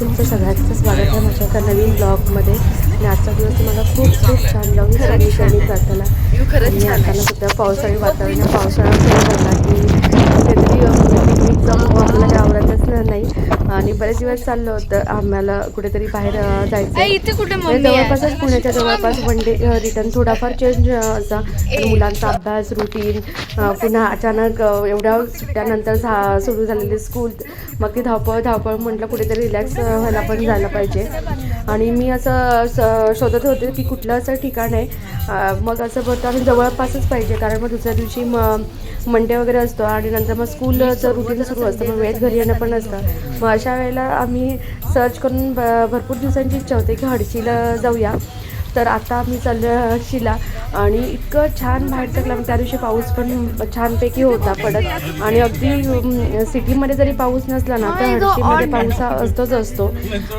तुमचं सगळ्यांचं स्वागत आहे माझ्या एका नवीन ब्लॉगमध्ये. आणि आजचा दिवस मला खूप खूप छान ब्लॉग सगळी प्रार्थना. आणि आता सुद्धा पावसाळी वातावरण, पावसाळा सुरू झाला की कुठेतरी पिकनिक जाऊन आपल्याला काय आवडतच नाही. आणि बरेच दिवस चाललं होतं आम्हाला कुठेतरी बाहेर जायचं आहे. जवळपासच पुण्याच्या जवळपास वन डे रिटर्न थोडाफार चेंज असा. मुलांचा अभ्यास रुटीन पुन्हा अचानक एवढ्या सुट्ट्यानंतर सुरू झालेली स्कूल, मग ती धावपळ म्हटलं कुठेतरी रिलॅक्स व्हायला पण जायला पाहिजे. आणि मी असं शोधत होते की कुठलं असं ठिकाण आहे. मग असं बोलतो आम्ही जवळपासच पाहिजे, कारण मग दुसऱ्या दिवशी मंडे वगैरे असतो आणि नंतर मग स्कूलचं रुटीन सुरू असतं, मग वेळेत घरी येणं पण असतं. मग अशा वेळेला आम्ही सर्च करून भरपूर दिवसांची इच्छा होती की हडशीला जाऊया. तर आता आम्ही चाललो हडशीला आणि इतकं छान बाहेरचं क्लायमेट. त्या दिवशी पाऊस पण छानपैकी होता पडत. आणि अगदी सिटीमध्ये जरी पाऊस नसला ना तर हडशीमध्ये पाऊस असतोच असतो.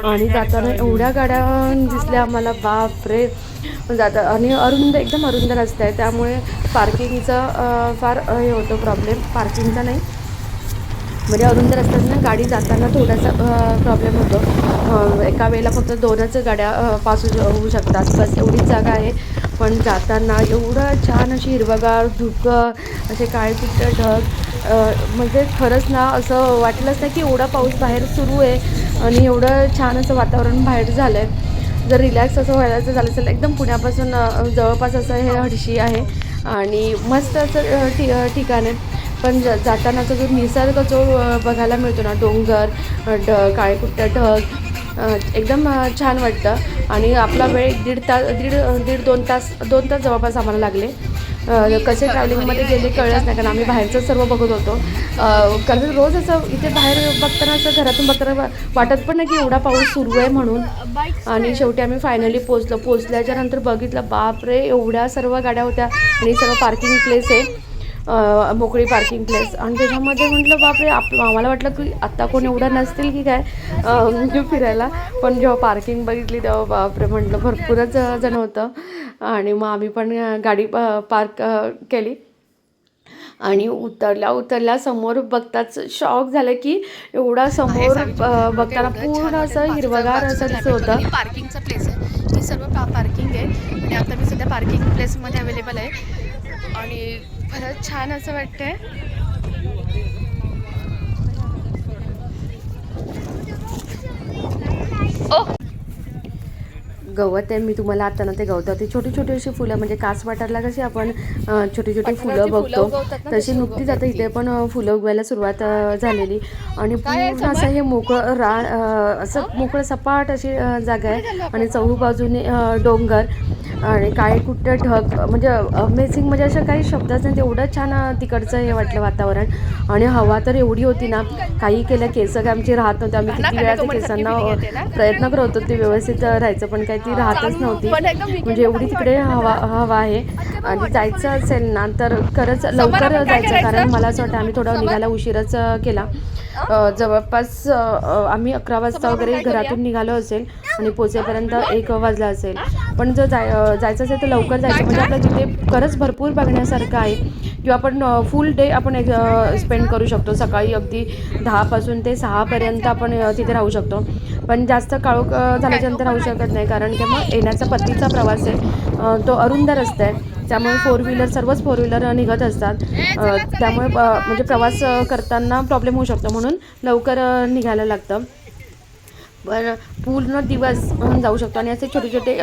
आणि जाताना एवढ्या गाड्या दिसल्या आम्हाला, बापरे जाता. आणि एकदम अरुंद रस्ता आहे, त्यामुळे पार्किंगचा फार हे होतो प्रॉब्लेम. पार्किंगचा नाही म्हणजे अरुंद रस्त्यातनं गाडी जाताना थोडासा प्रॉब्लेम होतो. एका वेळेला फक्त 2च गाड्या पास होऊ शकतात, बस एवढीच जागा आहे. पण जाताना एवढं छान अशी हिरवगार धुकं, असे काळेकुट्ट ढग, म्हणजे खरंच ना असं वाटलंच नाही की एवढा पाऊस बाहेर सुरू आहे आणि एवढं छान असं वातावरण बाहेर झालं आहे. जर रिलॅक्स असं व्हायला झालं असेल, एकदम पुण्यापासून जवळपास असं हे हडशी आहे आणि मस्त असं ठिकाण आहे. पण जातानाचा जो निसर्ग जो बघायला मिळतो ना, डोंगर काळेकुट्ट ढग, एकदम छान वाटतं. आणि आपला वेळ दीड दोन तास जवळपास आम्हाला लागले. कसे ट्रॅव्हलिंगमध्ये गेले कळलंच नाही, कारण आम्ही बाहेरचं सर्व बघत होतो. कारण रोज असं इथे बाहेर बघताना असं घरातून बघताना वाटत पण नाही की एवढा पाऊस सुरू आहे म्हणून. आणि शेवटी आम्ही फायनली पोचल्याच्या नंतर बघितलं, बापरे एवढ्या सर्व गाड्या होत्या आणि सर्व पार्किंग प्लेस आहे, मोकळी पार्किंग प्लेस. आणि त्याच्यामध्ये म्हटलं बापरे, आम्हाला वाटलं की आत्ता कोण एवढं नसतील की काय फिरायला. पण जेव्हा पार्किंग बघितली तेव्हा बापरे म्हटलं भरपूरच जण होतं. आणि मग आम्ही पण गाडी पार्क केली आणि उतरल्या समोर बघताच शॉक झालं की एवढा समोर बघताना पूर्ण असं हिरवगार असं दिसत होतं. पार्किंगचा प्लेस आहे, ही सर्व पार्किंग आहे. आणि आता मी सध्या पार्किंग प्लेसमध्ये अवेलेबल आहे आणि खरंच छान असं वाटतंय. गवत आहे, मी तुम्हाला आता ना ते गवतावरती छोटी छोटी अशी फुलं, म्हणजे कास वाटारला कशी आपण छोटी छोटी फुलं बघतो तशी नुकतीच आता इथे पण फुलं उगवायला सुरुवात झालेली. आणि पूर्ण असं हे मोकळं रान, असं मोकळं सपाट अशी जागा आहे आणि चहूबाजूने डोंगर आणि काळेकुट्ट ढग, म्हणजे अमेझिंग, म्हणजे असं काही शब्दच नाही, तेवढं छान तिकडचं हे वाटलं वातावरण. आणि हवा तर एवढी होती ना, काही केलं केस काय आमची राहत नव्हते. आम्ही किती वेळा ते केसांना प्रयत्न करत होतो ते व्यवस्थित राहायचं, पण काही ती राहतच नव्हती. म्हणजे एवढी तिकडे हवा आहे. आणि जायचं असेल ना तर खरंच लवकर जायचं, कारण मला असं वाटतं आम्ही थोडा निघायला उशीरच केला. जवळपास आम्ही 11 वाजता वगैरे घरातून निघालो असेल आणि पोचेपर्यंत 1 वाजला असेल. पण जर जायचं असेल तर लवकर जायचं, म्हणजे आपलं तिथे खरंच भरपूर बघण्यासारखं आहे. किंवा आपण फुल डे आपण स्पेंड करू शकतो. सकाळी अगदी 10 पासून ते 6 पर्यंत आपण तिथे राहू शकतो. पण जास्त काळोख झाल्याच्यानंतर राहू शकत नाही, कारण की मग येण्याचा परतीचा प्रवास आहे, तो अरुंद रस्ता आहे, त्यामुळे सर्वच फोर व्हीलर निघत असतात. त्यामुळे म्हणजे प्रवास करताना प्रॉब्लेम होऊ शकतो, म्हणून लवकर निघायला लागतं. पण पूर्ण दिवस जाऊ शकतो. आणि असे छोटे छोटे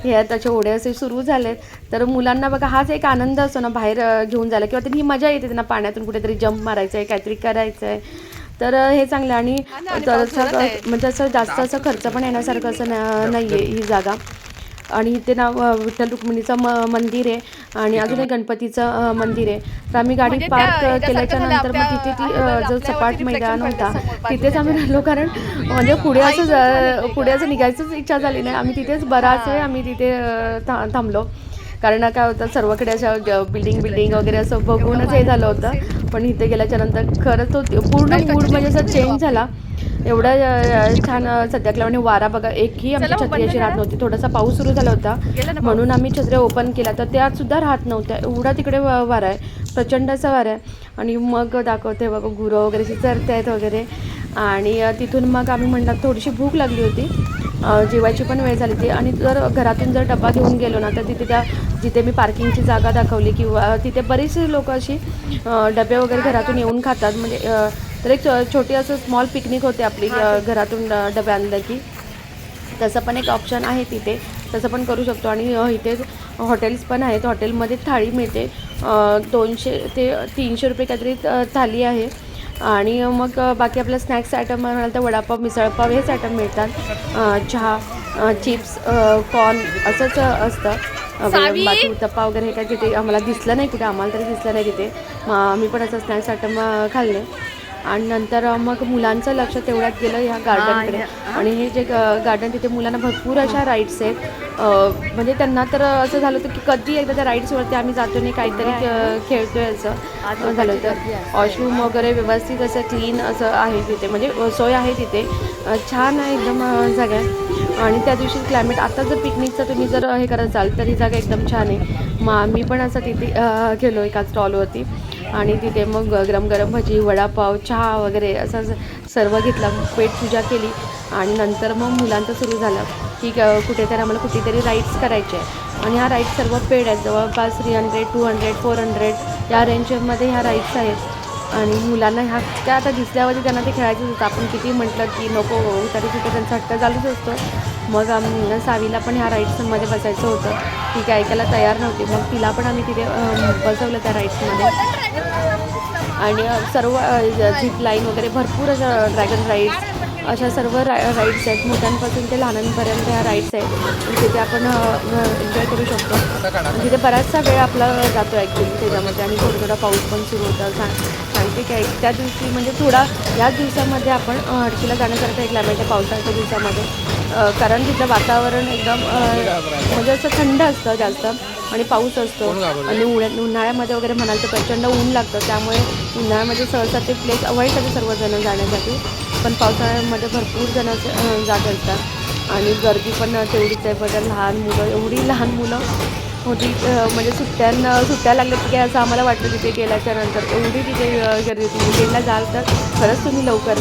हे त्याचे ओढे असे सुरू झालेत, तर मुलांना बघा हाच एक आनंद असतो ना बाहेर घेऊन जायला, किंवा त्यांनी मजा येते त्यांना पाण्यातून कुठेतरी जंप मारायचं आहे, काहीतरी करायचं आहे. तर हे चांगलं. आणि म्हणजे असं जास्त असं खर्च पण येण्यासारखं असं नाही आहे ही जागा. आणि इथे ना विठ्ठल रुक्मिणीचं मंदिर आहे आणि अजून एक गणपतीचं मंदिर आहे. तर आम्ही गाडी पार्क केल्याच्या नंतर मग तिथे ती जो सपाट मैदान होता तिथेच आम्ही राहिलो, कारण म्हणजे पुढे असं निघायचंच इच्छा झाली नाही. आम्ही तिथेच बराच वेळ आम्ही तिथे थांबलो, कारण काय होतं सर्वकडे अशा बिल्डिंग वगैरे असं बघूनच हे झालं होतं. पण इथे गेल्याच्या नंतर खरंच तो पूर्ण मूड म्हणजे असं चेंज झाला. एवढा छान सध्या आणि वारा बघा, एकही आमची छत्री अशी राहत नव्हती. थोडासा पाऊस सुरू झाला होता म्हणून आम्ही छत्र्या ओपन केला, तर त्यासुद्धा राहत नव्हत्या. एवढा तिकडे वारा आहे, प्रचंड असा वारा आहे. आणि मग दाखवते बघा गुरं वगैरे चरत आहेत वगैरे. आणि तिथून मग आम्ही म्हणलं थोडीशी भूक लागली होती, जेवायची पण वेळ झाली होती. आणि जर घरातून जर डबा घेऊन गेलो ना, तर तिथे जिथे मी पार्किंगची जागा दाखवली किंवा तिथे बरीचशी लोकं अशी डबे वगैरे घरातून येऊन खातात. म्हणजे तर एक छोटी असं स्मॉल पिकनिक होते आपली, घरातून डबे आणलं की. तसं पण एक ऑप्शन आहे तिथे, तसं पण करू शकतो. आणि इथे हॉटेल्स पण आहेत. हॉटेलमध्ये थाळी मिळते, 200 ते 300 रुपये काहीतरी थाली आहे. आणि मग बाकी आपलं स्नॅक्स आयटम म्हणाल तर वडापाव, मिसळपाव हेच आयटम मिळतात. चहा, चिप्स, कॉर्न असंच असतं. बाकी उत्तप्पा वगैरे हे काय तिथे आम्हाला दिसलं नाही, कुठे आम्हाला तरी दिसलं नाही तिथे. आम्ही पण असं स्नॅक्स आयटम खाल्ले. आणि नंतर मग मुलांचं लक्ष तेवढ्यात गेलं ह्या गार्डनकडे. आणि हे जे गार्डन, तिथे मुलांना भरपूर अशा राईड्स आहेत. म्हणजे त्यांना तर असं झालं होतं की कधी एकदा त्या राईड्सवरती आम्ही जातो आणि काहीतरी खेळतोय असं झालं होतं. वॉशरूम वगैरे व्यवस्थित असं क्लीन असं आहे तिथे, म्हणजे सोय आहे तिथे, छान आहे एकदम जागा. आणि त्या दिवशी क्लायमेट, आता जर पिकनिकचं तुम्ही जर हे करत असाल तर ही जागा एकदम छान आहे. मग आम्ही पण असं तिथे गेलो एका स्टॉलवरती. आणि तिथे मग गरम गरम भजी, वडापाव, चहा वगैरे असं सर्व घेतला, पेटपूजा केली. आणि नंतर मग मुलांचं सुरू झालं की कुठेतरी आम्हाला कुठेतरी राईड्स करायचे आहे. आणि ह्या राईड्स सर्व पेड आहेत, जवळपास 300, 200, 400 या रेंजमध्ये ह्या राईड्स आहेत. आणि मुलांना ह्या त्या आता दिसल्यावरती त्यांना ते खेळायचंच होतं. आपण किती म्हटलं की नको, तरी तिथे त्यांचा हट्ट चालूच असतो. मग सावीला पण ह्या राईड्समध्ये बसायचं होतं, ती काय ऐकायला तयार नव्हती. मग तिला पण आम्ही तिथे बसवलं त्या राईड्समध्ये. आणि सर्व झिप लाईन वगैरे भरपूर अशा ड्रॅगन राईड्स, अशा सर्व राईड्स आहेत. मोठ्यांपासून ते लहानांपर्यंत ह्या राईड्स आहेत. आणि तिथे आपण एन्जॉय करू शकतो. तिथे बराचसा वेळ आपला जातो ॲक्च्युली त्याच्यामध्ये. आणि थोडा थोडा पाऊस पण सुरू होता. सांगते काय त्या दिवशी म्हणजे थोडा याच दिवसामध्ये आपण हडकीला जाण्यासारखं एक क्लायमेट आहे पावसाळ्याच्या दिवसामध्ये. कारण तिथलं वातावरण एकदम म्हणजे असं थंड असतं जास्त, आणि पाऊस असतो. आणि उन्हाळ्यामध्ये वगैरे म्हणाल तर प्रचंड ऊन लागतं. त्यामुळे उन्हाळ्यामध्ये सहसा ते प्लेस अवॉइड करते सर्वजण जाण्यासाठी. पण पावसाळ्यामध्ये भरपूर जण जात असतात. आणि गर्दी पण तेवढीच आहे. बघा लहान मुलं, एवढी लहान मुलं होती, म्हणजे सुट्ट्या लागल्या की काय असं आम्हाला वाटलं तिथे गेल्याच्या नंतर. एवढी तिथे गर्दी होती. विकेंडला जाल तर खरंच तुम्ही लवकर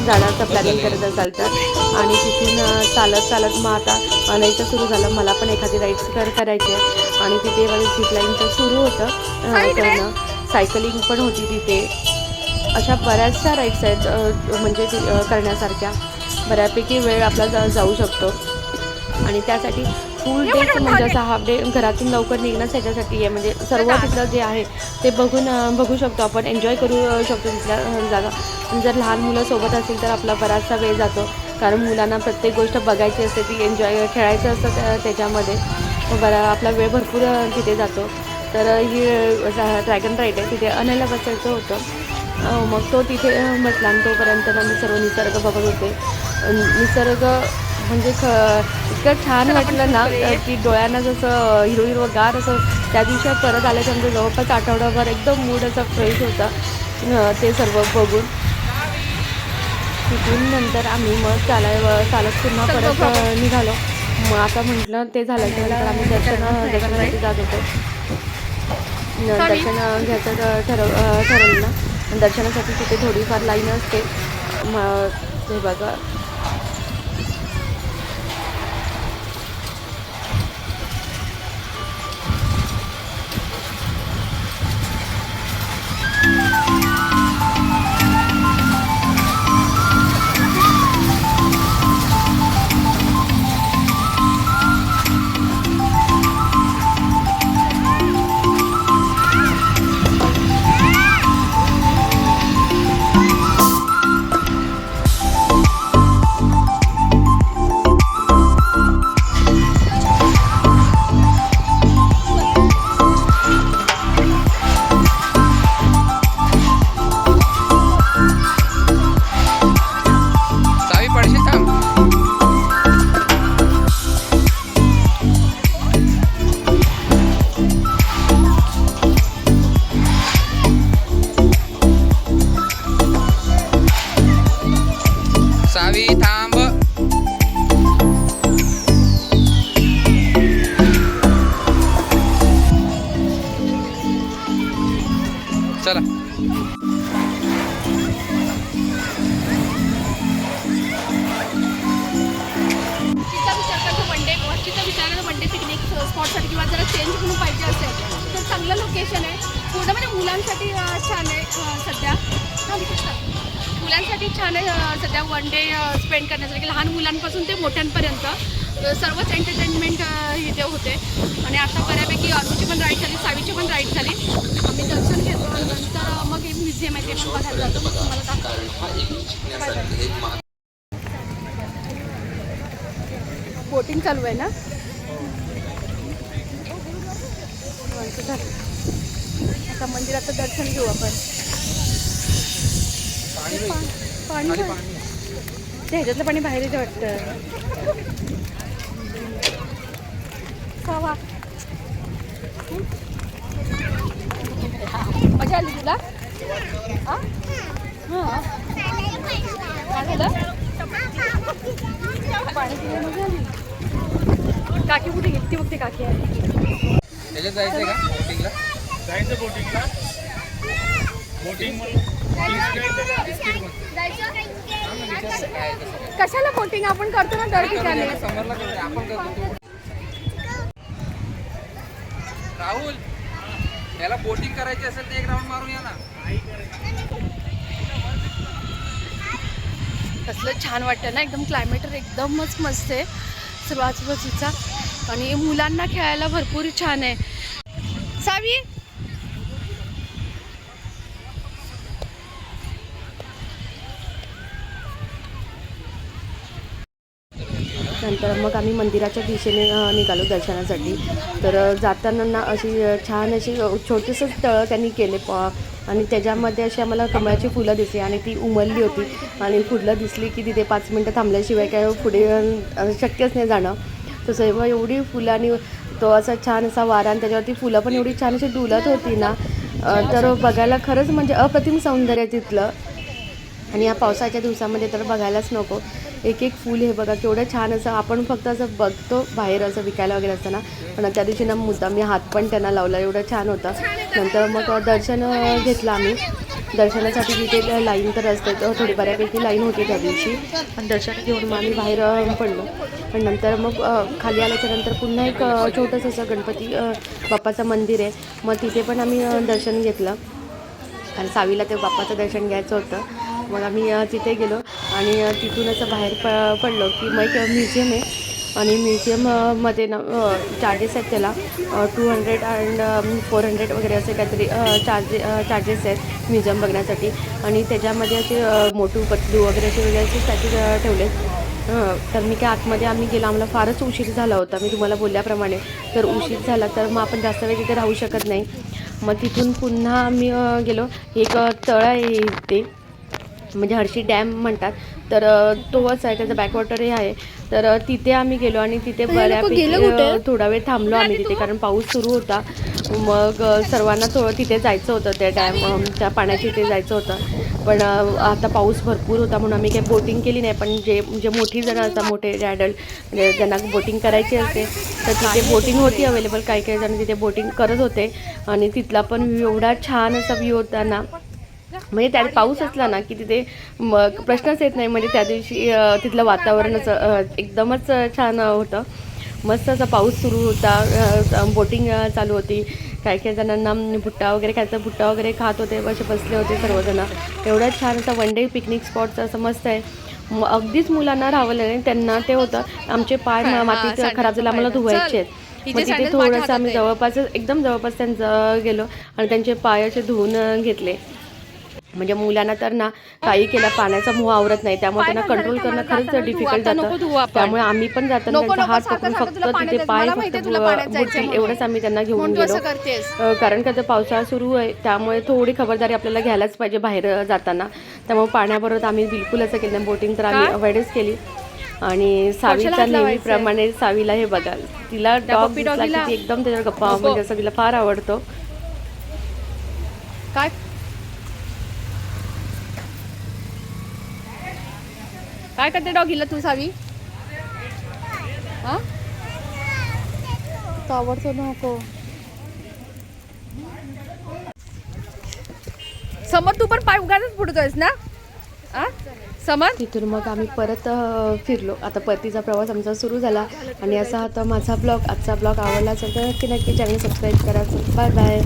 जाण्याचं प्लॅनिंग करत असाल तर. आणि तिथून चालत मग आता आणायचं सुरू झालं. मला पण एखादी राईड्स करायची आहे. आणि तिथे माझं झिप लाईनचं सुरू होतं करणं, सायकलिंग पण होती तिथे. अशा बऱ्याचशा राईड्स आहेत म्हणजे करण्यासारख्या. बऱ्यापैकी वेळ आपला जाऊ शकतो. आणि त्यासाठी फुल डेच म्हणजे असा हाफ डे घरातून लवकर निघणंच ह्याच्यासाठी आहे. म्हणजे सर्व तिथलं जे आहे ते बघू शकतो आपण, एन्जॉय करू शकतो तिथल्या जागा. आणि जर लहान मुलं सोबत असेल तर आपला बराचसा वेळ जातो, कारण मुलांना प्रत्येक गोष्ट बघायची असते, ती एन्जॉय खेळायचं असतं त्याच्यामध्ये. आपला वेळ भरपूर तिथे जातो. तर ही ड्रॅगन राईड आहे, तिथे अनायला बसायचं होतं. मग तो तिथे म्हटला. आणि तोपर्यंत मी सर्व निसर्ग बघत होते. निसर्ग म्हणजे इतकं छान वाटलं ना की डोळ्यांना जसं हिरवगार असं. त्या दिवशी परत आल्याच्यानंतर जवळपास आठवडाभर एकदम मूड असा फ्रेश होता ते सर्व बघून. तिथून नंतर आम्ही मग चालत पुन्हा परत निघालो. मग आता म्हटलं ते झाल्याच्यानंतर आम्ही दर्शनासाठी जात होतो. दर्शन घ्यायचं ठरवलं ना. दर्शनासाठी तिथे थोडीफार लाईन असते. मग हे बघा, चेंज म्हणून पाहिजे असेल तर चांगलं लोकेशन आहे. पूर्ण म्हणजे मुलांसाठी छान आहे सध्या. मुलांसाठी छान आहे सध्या. वन डे स्पेंड करण्यासाठी लहान मुलांपासून ते मोठ्यांपर्यंत सर्वच एंटरटेनमेंट इथे होते. आणि आता बऱ्यापैकी अनुची पण राईड झाली, सावीची पण राईड झाली. आम्ही दर्शन घेतो आणि नंतर मग एक म्युझियम आहे ते पण बघायला जातो. मग तुम्हाला दाखवतो. बोटिंग चालू आहे ना. आता मंदिराचं दर्शन घेऊ आपण. पाणी ते ह्याच्यातलं पाणी बाहेर येते वाटतं. मजा आली तुला? हां काय झालं? पाणी पिण्यात मजा आली. काकी कुठे गेली? ती बघते काकी आहे. त्याच्यात जायचं का बोटिंगला? जायचं बोटिंगला. बोटिंग कशाला बोटिंग आपण करतो ना दर ठिकाणी. समरला करतो आपण करतो. राहुल याला बोटिंग करायची असेल तर एक राऊंड मारून या ना. कसलं छान वाटतं ना. एकदम क्लायमेट एकदमच मस्त आहे सर्व आजूबाजूचा. आणि मुलांना खेळायला भरपूर छान आहे. सावी नंतर मग आम्ही मंदिराच्या दिशेने निघालो दर्शनासाठी. तर जाताना ना अशी छान अशी छोटेसं तळं त्यांनी केले आणि त्याच्यामध्ये अशी आम्हाला कमळाची फुलं दिसली आणि ती उमलली होती. आणि फुलं दिसली की तिथे 5 मिनटं थांबल्याशिवाय काय पुढे शक्यच नाही जाणं. तसं मग एवढी फुलं आणि तो असा छान असा वारा आणि त्याच्यावरती फुलं पण एवढी छान अशी डुलत होती ना. तर बघायला खरंच म्हणजे अप्रतिम सौंदर्य तिथलं. आणि या पावसाच्या दिवसामध्ये तर बघायलाच नको. एक एक फूल हे बघा केवढं छान असं. आपण फक्त असं बघतो बाहेर असं विकायला वगैरे असताना, पण त्या दिवशी ना मुद्दाम मी हात पण त्यांना लावला. एवढं छान होतं. नंतर मग दर्शन घेतलं आम्ही. दर्शनासाठी तिथे लाईन तर असते, थोडी बऱ्यापैकी लाईन होती त्या दिवशी. पण दर्शन घेऊन मग आम्ही बाहेर पडलो. पण नंतर मग खाली आल्याच्यानंतर पुन्हा एक छोटंसं असं गणपती बाप्पाचं मंदिर आहे. मग तिथे पण आम्ही दर्शन घेतलं. आणि सावीला ते बाप्पाचं दर्शन घ्यायचं होतं. मग आम्ही तिथे गेलो आणि तिथून असं बाहेर पडलो की मग एक म्युझियम आहे. आणि म्युझियममध्ये ना चार्जेस आहेत त्याला 200 अँड 400 वगैरे असे काहीतरी चार्जेस आहेत म्युझियम बघण्यासाठी. आणि त्याच्यामध्ये असे मोठू पतलू वगैरे असे वेगळे असेसाठी ठेवले. तर मी काय आतमध्ये आम्ही गेलो. आम्हाला फारच उशीर झाला होता मी तुम्हाला बोलल्याप्रमाणे. तर उशीर झाला तर मग आपण जास्त वेळ तिथे राहू शकत नाही. मग तिथून पुन्हा आम्ही गेलो. एक तळ आहे ते म्हणजे हर्षी डॅम म्हणतात. तर तोच आहे, त्याचं बॅकवॉटरही आहे. तर तिथे आम्ही गेलो आणि तिथे बऱ्यापैकी थोडा वेळ थांबलो आम्ही तिथे, कारण पाऊस सुरू होता. मग सर्वांना तिथे जायचं होतं, त्या डॅमच्या पाण्याची इथे जायचं होतं. पण आता पाऊस भरपूर होता म्हणून आम्ही काही बोटिंग केली नाही. पण जे मोठी जणं असतात, मोठे ॲडल्ट ज्यांना बोटिंग करायची असते तर तिथे बोटिंग होती अवेलेबल. काही जण तिथे बोटिंग करत होते. आणि तिथला पण व्ह्यू एवढा छान असा व्ह्यू होता ना. म्हणजे त्यात पाऊस असला ना की तिथे मग प्रश्नच येत नाही. म्हणजे त्या दिवशी तिथलं वातावरण एकदमच छान होतं. मस्त असा पाऊस सुरू होता. बोटिंग चालू होती. काही जणांना भुट्टा वगैरे खायचा, भुट्टा वगैरे खात होते. असे बसले होते सर्वजण. एवढं छान असं वन डे पिकनिक स्पॉटचं असं मस्त आहे. अगदीच मुलांना राहावं नाही. त्यांना ते होतं आमचे पाय मातीत खराब झाले, आम्हाला धुवायचे आहेत. मग तिथे थोडंसं आम्ही एकदम जवळपास त्यांचं गेलो आणि त्यांचे पाय असे धुवून घेतले. म्हणजे मुलांना तर ना काही केलं पाण्याचा मोह आवरत नाही, त्यामुळे त्यांना कंट्रोल करणं खरंच डिफिकल्ट जातं. त्यामुळे आम्ही पण जाताना त्यांचा हात पकडून फक्त तिथे पाय बुडतील एवढंच आम्ही त्यांना घेऊन गेलो. कारण का तर पावसाळा सुरू आहे त्यामुळे थोडी खबरदारी आपल्याला घ्यायलाच पाहिजे बाहेर जाताना. त्यामुळे पाण्याबरोबर आम्ही बिलकुल असं केलं नाही. बोटिंग तर आम्ही अवॉइडच केली. आणि सावीच्या नेहमीप्रमाणे सावीला हे बघा, तिला डॉग दिसला की ती एकदम त्याच्यावर गप्पा म्हणजे असं तिला फार आवडतो. काय काय करते डॉगीला तू सावी? हां आवडतो नको. समोर तू पण पाय उगाच बुडतोयस ना. समर तिथून मग आम्ही परत फिरलो. आता परतीचा प्रवास आमचा सुरू झाला आणि असा होता माझा ब्लॉग. आजचा ब्लॉग आवडला असेल तर नक्की नक्की चॅनल सबस्क्राईब करा. Bye bye.